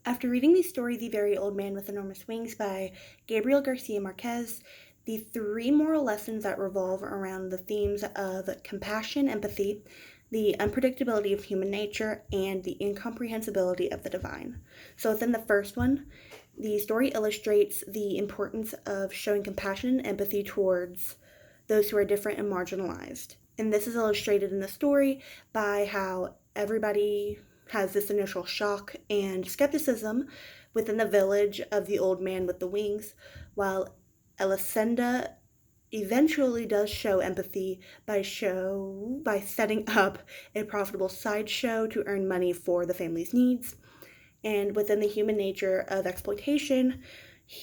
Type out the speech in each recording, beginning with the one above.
After reading the story The Very Old Man with Enormous Wings by Gabriel Garcia Marquez, the three moral lessons that revolve around the themes of compassion, empathy, the unpredictability of human nature, and the incomprehensibility of the divine. So within the first one, the story illustrates the importance of showing compassion and empathy towards those who are different and marginalized. And this is illustrated in the story by how everybody has this initial shock and skepticism within the village of the old man with the wings, while Elisenda eventually does show empathy by setting up a profitable sideshow to earn money for the family's needs. And within the human nature of exploitation,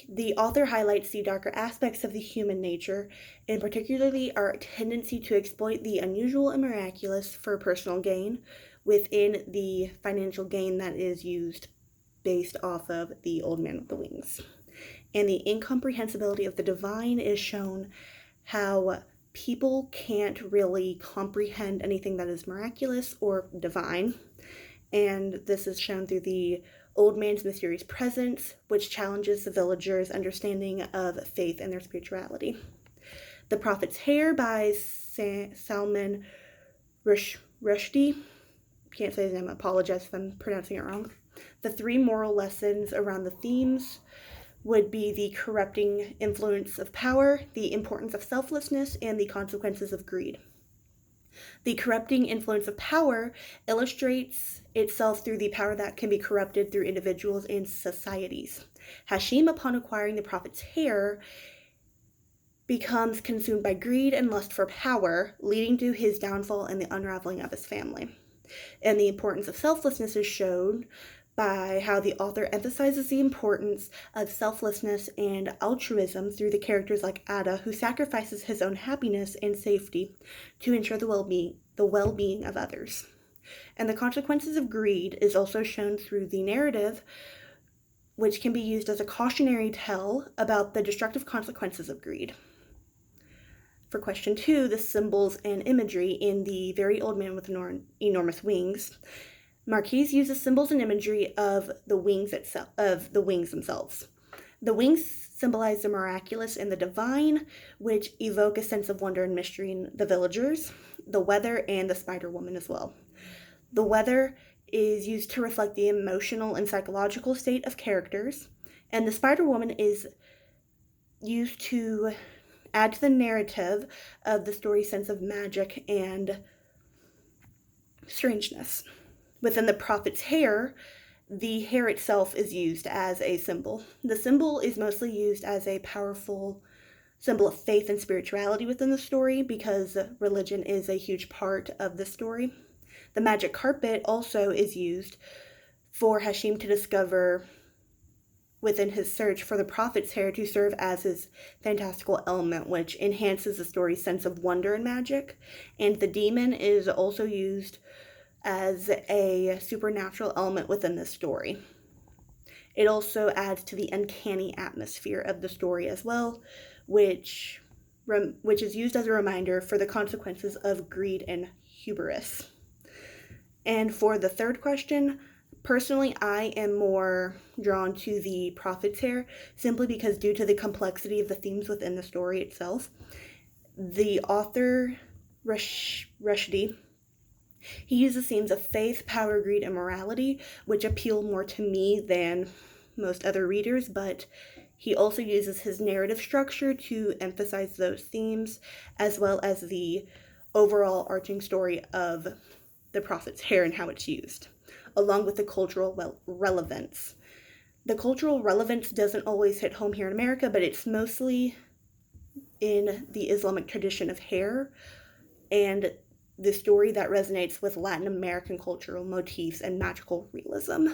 the author highlights the darker aspects of the human nature, and particularly our tendency to exploit the unusual and miraculous for personal gain within the financial gain that is used based off of the old man with the wings. And the incomprehensibility of the divine is shown how people can't really comprehend anything that is miraculous or divine. And this is shown through the old man's mysterious presence, which challenges the villagers' understanding of faith and their spirituality. The Prophet's Hair by Salman Rushdie. Can't say his name, I apologize if I'm pronouncing it wrong. The three moral lessons around the themes would be the corrupting influence of power, the importance of selflessness, and the consequences of greed. The corrupting influence of power illustrates itself through the power that can be corrupted through individuals and societies. Hashim, upon acquiring the Prophet's hair, becomes consumed by greed and lust for power, leading to his downfall and the unraveling of his family. And the importance of selflessness is shown by how the author emphasizes the importance of selflessness and altruism through the characters like Ada, who sacrifices his own happiness and safety to ensure the well-being of others. And the consequences of greed is also shown through the narrative, which can be used as a cautionary tale about the destructive consequences of greed. For question 2, the symbols and imagery in The Very Old Man with Enormous Wings, Marquez uses symbols and imagery of the wings themselves. The wings symbolize the miraculous and the divine, which evoke a sense of wonder and mystery in the villagers, the weather, and the Spider Woman as well. The weather is used to reflect the emotional and psychological state of characters, and the Spider Woman is used to add to the narrative of the story's sense of magic and strangeness. Within the Prophet's hair, the hair itself is used as a symbol. The symbol is mostly used as a powerful symbol of faith and spirituality within the story because religion is a huge part of the story. The magic carpet also is used for Hashim to discover within his search for the Prophet's hair to serve as his fantastical element, which enhances the story's sense of wonder and magic. And the demon is also used as a supernatural element within the story. It also adds to the uncanny atmosphere of the story as well, which is used as a reminder for the consequences of greed and hubris. And for the third question, personally, I am more drawn to the Prophet's hair simply because due to the complexity of the themes within the story itself, the author, Rushdie, he uses themes of faith, power, greed, and morality, which appeal more to me than most other readers, but he also uses his narrative structure to emphasize those themes, as well as the overall arching story of the Prophet's hair and how it's used, along with the cultural relevance. The cultural relevance doesn't always hit home here in America, but it's mostly in the Islamic tradition of hair and the story that resonates with Latin American cultural motifs and magical realism.